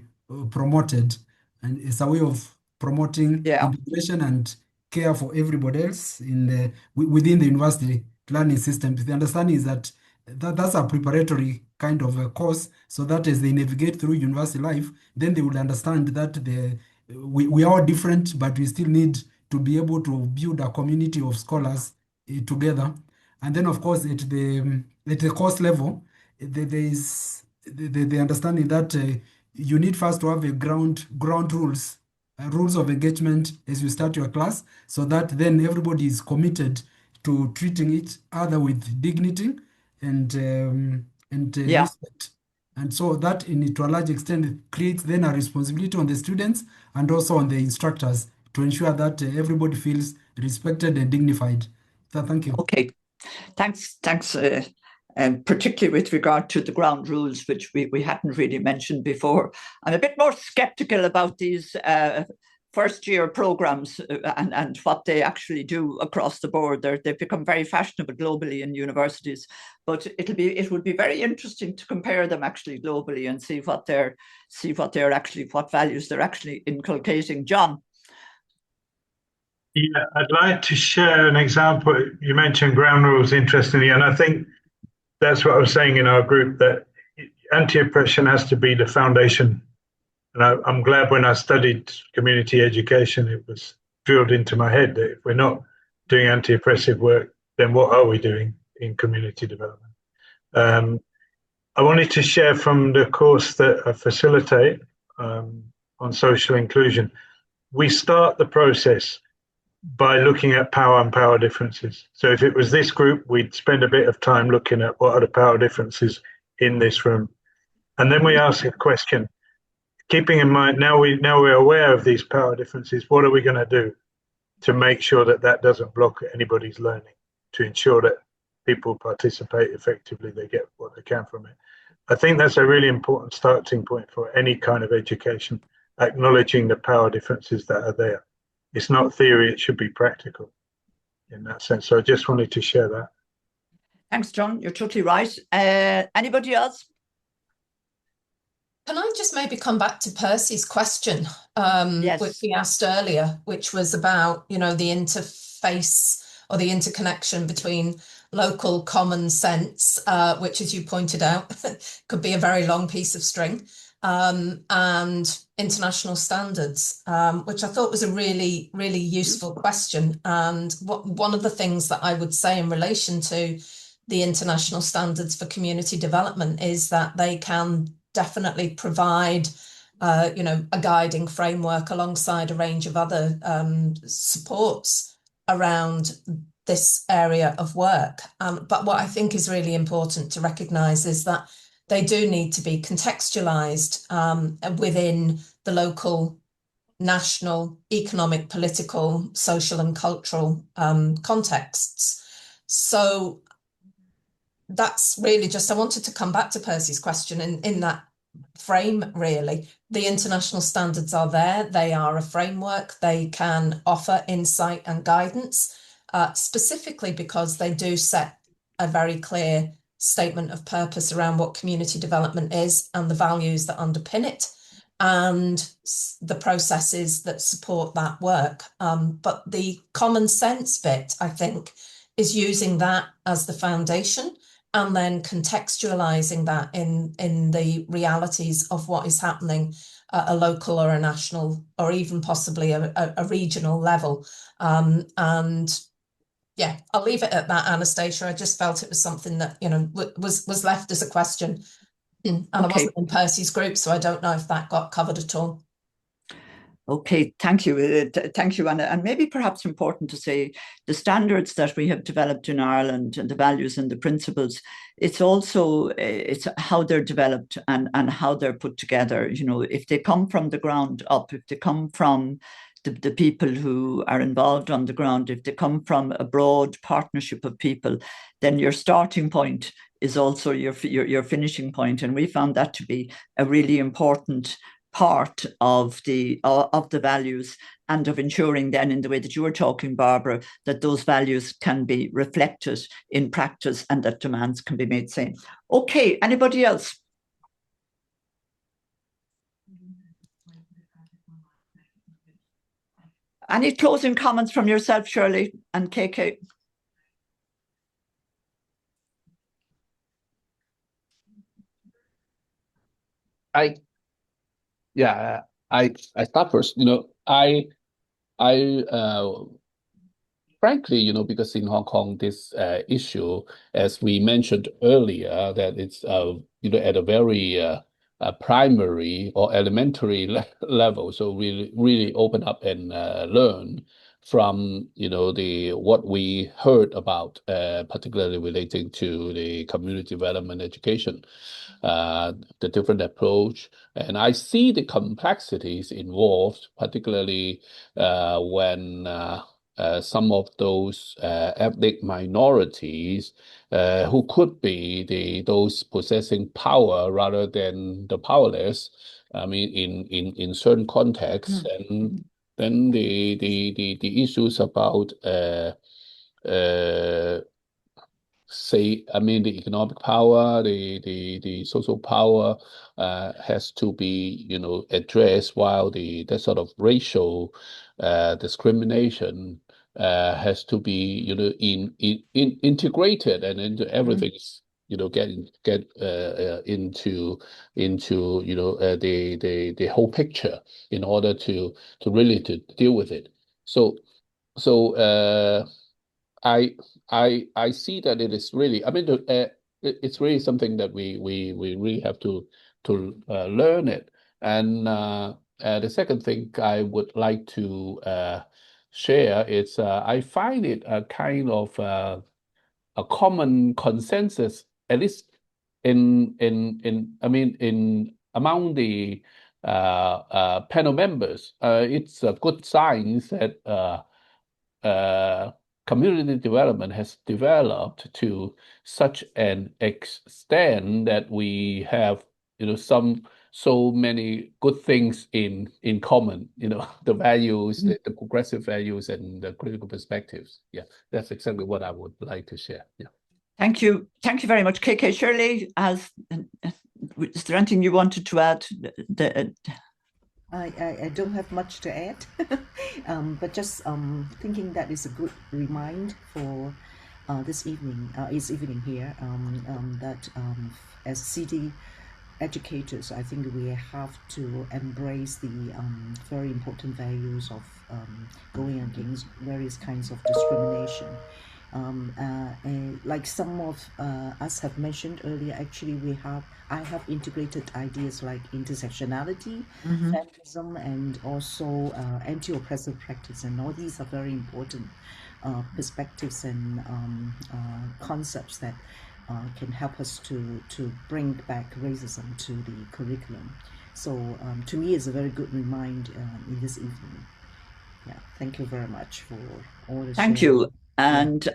promoted, and it's a way of promoting integration and care for everybody else within the university learning systems. The understanding is that that's a preparatory kind of a course, so that as they navigate through university life, then they will understand that we are different, but we still need to be able to build a community of scholars together. And then, of course, at the course level, there is the understanding that you need first to have a ground rules, rules of engagement as you start your class, so that then everybody is committed to treating each other with dignity and Yeah. respect. And so that, to a large extent, creates then a responsibility on the students and also on the instructors to ensure that everybody feels respected and dignified. So thank you. Okay, thanks. Particularly with regard to the ground rules, which we hadn't really mentioned before. I'm a bit more skeptical about these first-year programs and what they actually do across the board. They've become very fashionable globally in universities, but it would be very interesting to compare them actually globally and see what values they're actually inculcating. John. Yeah, I'd like to share an example. You mentioned ground rules, interestingly, and I think that's what I was saying in our group, that anti-oppression has to be the foundation. And I'm glad when I studied community education, it was drilled into my head that if we're not doing anti-oppressive work, then what are we doing in community development? I wanted to share from the course that I facilitate on social inclusion. We start the process by looking at power and power differences. So if it was this group, we'd spend a bit of time looking at what are the power differences in this room. And then we ask a question, keeping in mind now we're aware of these power differences, what are we going to do to make sure that that doesn't block anybody's learning, to ensure that people participate effectively, they get what they can from it. I think that's a really important starting point for any kind of education, acknowledging the power differences that are there. It's not theory, it should be practical in that sense. So I just wanted to share that. Thanks, John. You're totally right. Anybody else? Can I just maybe come back to Percy's question, yes, which we asked earlier, which was about, the interface or the interconnection between local common sense, which, as you pointed out, could be a very long piece of string, and international standards, which I thought was a really, really useful question. And one of the things that I would say in relation to the international standards for community development is that they can definitely provide, a guiding framework alongside a range of other supports around this area of work. But what I think is really important to recognise is that they do need to be contextualised within the local, national, economic, political, social and cultural contexts. So that's really just, I wanted to come back to Percy's question in that frame, really. The international standards are there. They are a framework. They can offer insight and guidance, specifically because they do set a very clear statement of purpose around what community development is and the values that underpin it and the processes that support that work. But the common sense bit, I think, is using that as the foundation and then contextualizing that in the realities of what is happening at a local or a national or even possibly a regional level. And yeah, I'll leave it at that, Anastasia. I just felt it was something that, was left as a question. And I wasn't in Percy's group, so I don't know if that got covered at all. Okay, thank you. Thank you, Anna. And maybe perhaps important to say the standards that we have developed in Ireland and the values and the principles, it's also it's how they're developed and how they're put together. If they come from the ground up, if they come from the people who are involved on the ground, if they come from a broad partnership of people, then your starting point is also your finishing point. And we found that to be a really important part of the values and of ensuring then, in the way that you were talking, Barbara, that those values can be reflected in practice and that demands can be made same. Okay, anybody else? Any closing comments from yourself, Shirley and KK? start first. Frankly, because in Hong Kong, this issue, as we mentioned earlier, that it's at a very primary or elementary level. So we really open up and learn from what we heard about, particularly relating to the community development education, the different approach. And I see the complexities involved, particularly when some of those ethnic minorities who could be those possessing power rather than the powerless. I mean, in certain contexts, and then the issues about the economic power, the social power has to be addressed, while the sort of racial discrimination has to be integrated and into everything. Get into the whole picture in order to really to deal with it. So I see that it is really, it's really something that we really have to learn it. And the second thing I would like to share is I find it a kind of a common consensus, at least in among the panel members. It's a good sign that community development has developed to such an extent that we have so many good things in common, the values, the progressive values and the critical perspectives. Yeah, that's exactly what I would like to share. Yeah. Thank you very much, KK. Shirley, is there anything you wanted to add? I don't have much to add, but just thinking that is a good reminder for this evening here, that as city educators, I think we have to embrace the very important values of going against various kinds of discrimination. Like some of us have mentioned earlier, actually I have integrated ideas like intersectionality, feminism, and also anti-oppressive practice, and all these are very important perspectives and concepts that can help us to bring back racism to the curriculum. So to me, it's a very good reminder in this evening. Yeah, thank you very much for all the Thank sharing. you. And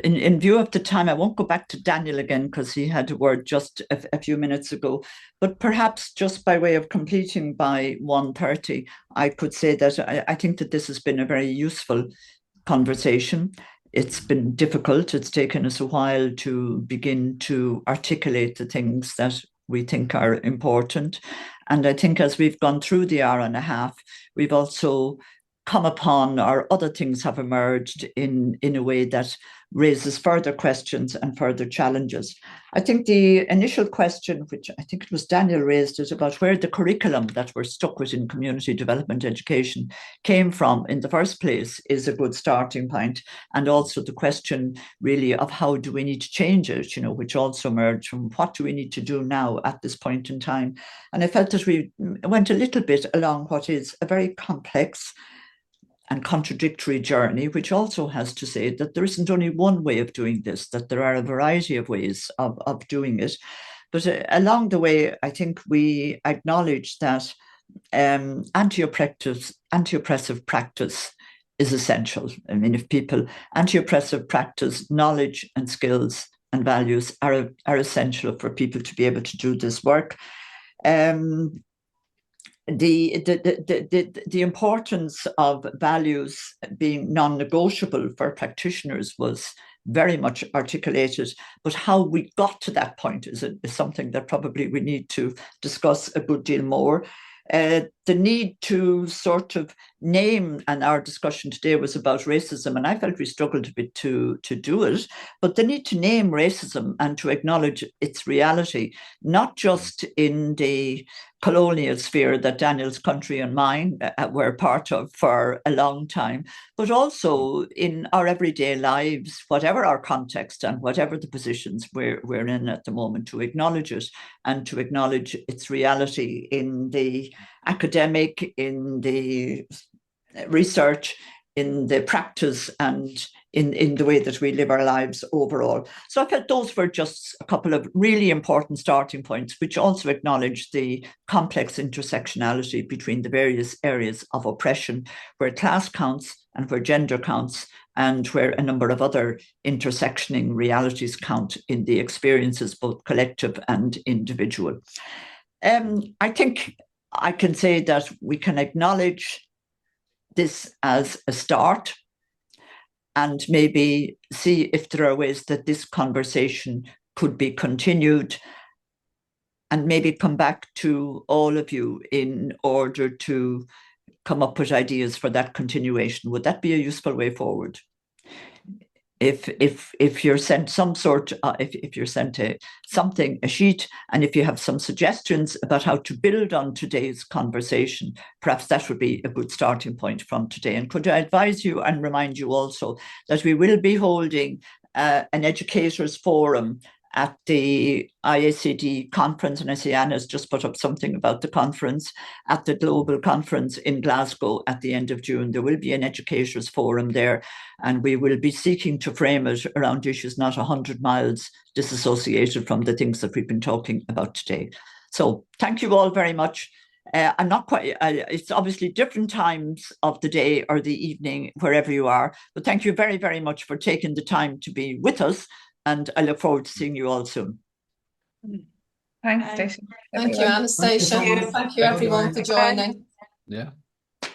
in view of the time, I won't go back to Daniel again because he had a word just a few minutes ago. But perhaps just by way of completing by 1:30, I could say that I think that this has been a very useful conversation. It's been difficult. It's taken us a while to begin to articulate the things that we think are important. And I think as we've gone through the hour and a half, we've also come upon, or other things have emerged in a way that raises further questions and further challenges. I think the initial question, which I think it was Daniel raised, is about where the curriculum that we're stuck with in community development education came from in the first place is a good starting point. And also the question really of how do we need to change it, which also emerged from what do we need to do now at this point in time. And I felt that we went a little bit along what is a very complex and contradictory journey, which also has to say that there isn't only one way of doing this, that there are a variety of ways of doing it. But along the way, I think we acknowledge that anti-oppressive practice is essential. I mean, anti-oppressive practice, knowledge and skills and values are essential for people to be able to do this work. The importance of values being non-negotiable for practitioners was very much articulated, but how we got to that point is something that probably we need to discuss a good deal more. the need to sort of name, and our discussion today was about racism, and I felt we struggled a bit to do it, but the need to name racism and to acknowledge its reality, not just in the colonial sphere that Daniel's country and mine were part of for a long time, but also in our everyday lives, whatever our context and whatever the positions we're in at the moment, to acknowledge it and to acknowledge its reality in the academic, in the research, in the practice, and in the way that we live our lives overall. So I felt those were just a couple of really important starting points, which also acknowledge the complex intersectionality between the various areas of oppression, where class counts and where gender counts, and where a number of other intersectioning realities count in the experiences, both collective and individual. I think I can say that we can acknowledge this as a start and maybe see if there are ways that this conversation could be continued, and maybe come back to all of you in order to come up with ideas for that continuation. Would that be a useful way forward? If you're sent some sort, if you're sent a sheet, and if you have some suggestions about how to build on today's conversation, perhaps that would be a good starting point from today. And could I advise you and remind you also that we will be holding an educators forum at the IACD conference, and I see Anna's just put up something about the conference, at the global conference in Glasgow at the end of June. There will be an educators forum there, and we will be seeking to frame it around issues not 100 miles disassociated from the things that we've been talking about today. So thank you all very much. I'm not quite, it's obviously different times of the day or the evening, wherever you are, but thank you very, very much for taking the time to be with us. And I look forward to seeing you all soon. Thanks, Stacey. Thank you, Anastasia. Thank you, everyone, for joining. Yeah.